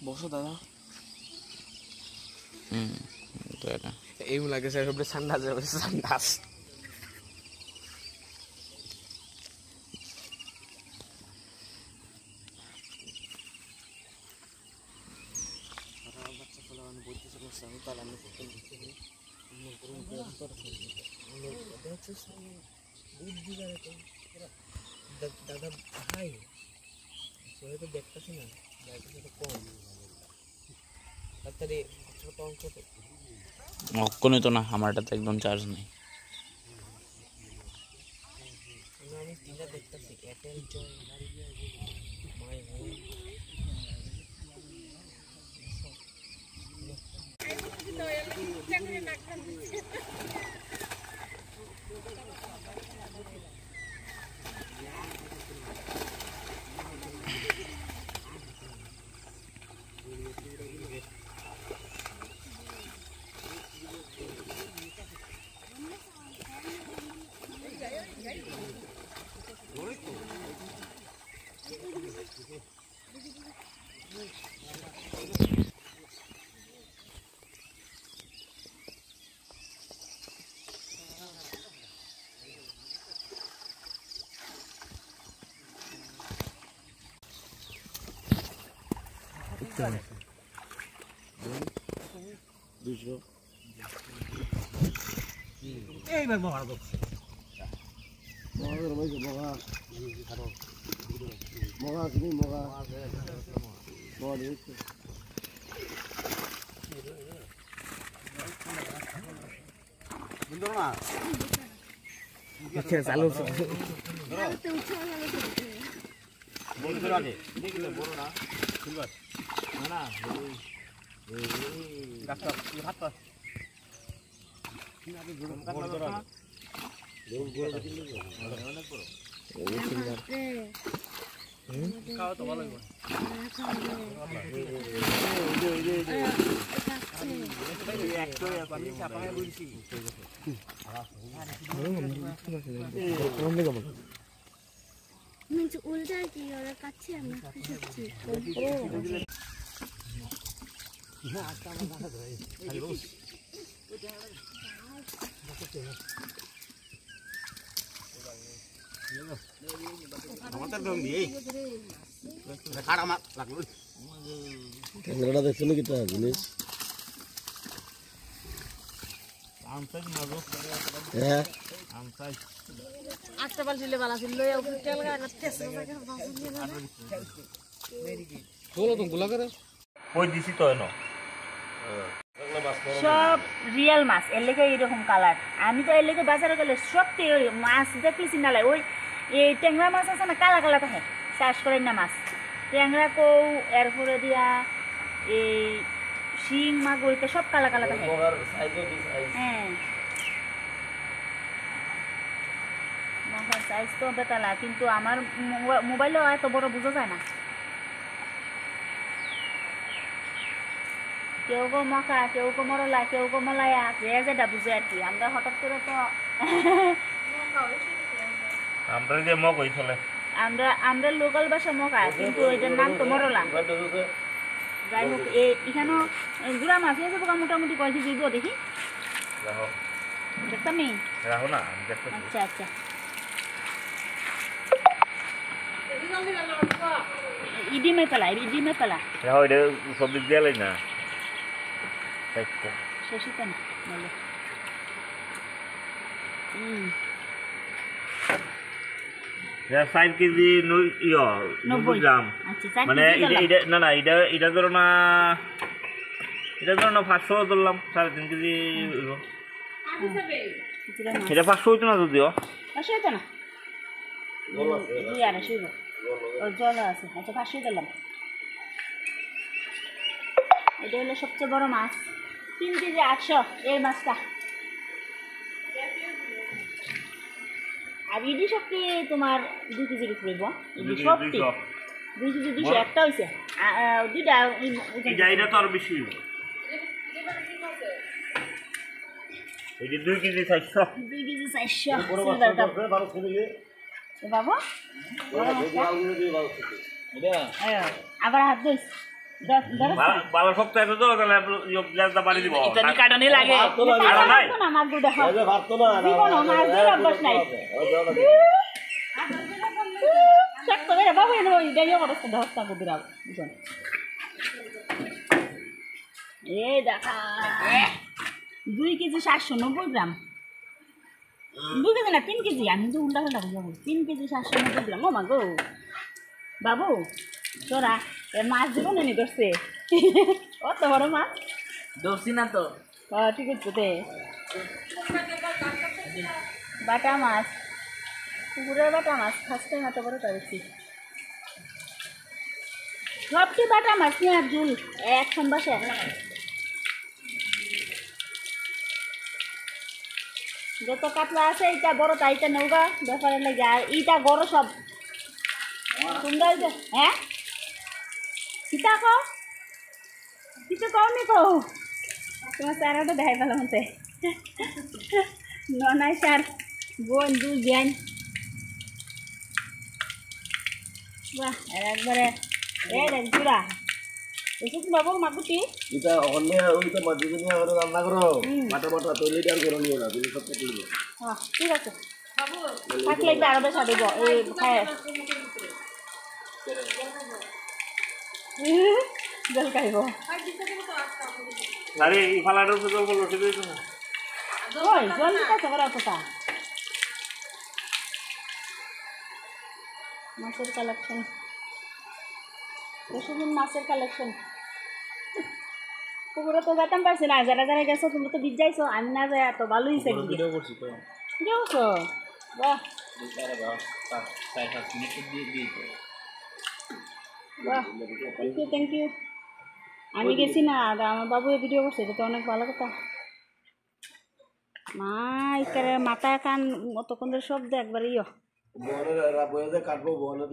বসো দাদা। তো এটা এইম লাগে স্যার সবটা ঠান্ডা যাবে ঠান্ডা। বাচ্চা ফলে আমি বলতেছি আমি তাহলে আমি দাদা ভাই তো দেখতেছি না কম তাড়াতাড়ি কম করতে অক্ষণই তো না, আমার এটাতে একদম চার্জ নেই। আমি তিনটা দেখতেছি এয়ারটেল জয় মাই এইবার বড় দেখছি মগা তুমি মগা বড় দেখছি বন্ধ না আচ্ছা চালু বড় করে আছে দেখলে বড় না সুন্দর না এই ডাক্তার কি হাত পাস কি আগে জোর কাটলা না জোর জোর দিলে অনেক বড় এই সুন্দর খাও তো ভালো লাগবে এই একটু পানি চাপায় বলছি মিন্স উল্টা কি ওরা কাছে আমরা খুঁজছি না আজকে আমার মাথা ধরে খালি বস আমাদের দম দিয়ে খাড়া মাছ লাগলো ক্যামেরাটা দেখছিলো কি তা জিনিস আমসাই মারো হ্যাঁ আমসাই আটটা বাল ছিলে বালা ছিল লয়া উপর তেল গায় না তেসা জায়গা বাজু নিয়ে না বলো তুমি গুলা করে কই দিছি তো এনো সব রিয়েল মাছ এর লেগে এরকম কালার। আমি তো এর লেগে বাজারে গেলে সত্যি ওই মাছ দেখলে চিনা লাগে। ওই এই ট্যাংরা মাছ আছে না কালা কালা থাকে চাষ করেন না মাছ ট্যাংরা কৌ এরপরে দিয়া এই শিং মাগুর সব কালা কালা থাকে। হ্যাঁ মাছের সাইজ তো বেতালা কিন্তু আমার মোবাইলেও এত বড় বোঝা যায় না। কেউ গো মকা কেউ গো মরলা কেউ গো মলায়া যে যেটা বুঝে আর কি। আমরা হঠাৎ করে তো আমরা যে মগ হইছলে আমরা লোকাল ভাষা মকা কিন্তু এটার নাম তো মরলা। যাই হোক এখানে গুড়া মাছ হয়ে যাবো মোটামুটি কয় কেজি দিব দেখি দেখতাম নেই রাখো না আচ্ছা আচ্ছা ইডিমে পেলা রাখো এটা সব দিক দিয়ে না শেষই তো না বলে 5 কেজি 90 গ্রাম মানে না না এটা ধরো না 500 ধরলাম 3.5 কেজি এটা 500 হইতো না যদিও 500 হইতো না 250 জল আছে আচ্ছা 500 দিলাম। এটা হলো সবচেয়ে বড় মাছ 3 কেজি 800 এই মাছটা। আর ইডি সবটি তোমার 2 কেজির উপরে ইডি সবটি 2 কেজি 200 একটা হয়েছে দুইটা এটা তো আর বেশি এই 2 কেজি 400 2 কেজি 400 সিলভার কাপ বাবা আবার হাত দিস বাবার শক্ত আছে তো তাহলে গ্যাসটা বাড়ি দিব ইতানি কাটানি লাগে কাটা নাই না মাছ দুই দেখো এই যে পারতো না জীবন মাছ দিয়ে অভ্যাস নাই শক্ত করে বাবু এনে ওই দেয় অবস্থা ধস্তা করে দিলাম এই দেখা 2 কেজি 790 গ্রাম 2 কেজি না 3 কেজি আমি তো উল্টা উল্টা করে যাবো 3 কেজি 790 গ্রাম ও মা গো বাবু তোরা মাছ জীবন এনে ধরছে অত বড় মাছ দোষী না তো ঠিক আছে তে বাটা মাছ পুকুরের বাটা মাছ ফার্স্ট টাইম এত বড় পেয়েছি সবটি বাটা মাছ নিয়ে আর ঝুল একখান বাসে যত কাতলা আছে এইটা বড়টা এইটা নৌকা ব্যাপারে লাগে আর এইটা বড় সব তোমরা হ্যাঁ সীতা কও কিছু কও নি কও তোমার স্যারটা দেখাই পেলাম হতে ননাই স্যার বোন দুই জ্ঞান বাহ একবারে দেখ চূড়া এসেছি বাবু মাগুটি এটা অন্য ওইটা মাঝে নিয়ে আবার রান্না করো মাটা মাটা তৈরি আর করে নিও না তুমি সব কেটে নিও হ্যাঁ ঠিক আছে থাকলে একটু আরো বেশা দেবো এই খায় জল খাইব আরে এই ফালাটার উপরে জল বলো ঠিক আছে ওই জল দিতে বড় কথা মাছের কালেকশন বেশিদিন মাছের কালেকশন পুকুরে তো যেতাম পারছি না যারা যারা গেছো তুমি তো বীজ যাইছো আমি না যাই এত ভালোই সেদিন ভিডিও করছি তো যাওছো বাহ বাহ থ্যাংক ইউ আমি গেছি না আর আমার বাবু ভিডিও করছে এটা তো অনেক ভালো কথা মা ইকারে মাথা কান অতক্ষণ শব্দ একবার ইয় বনে কাটবো বনে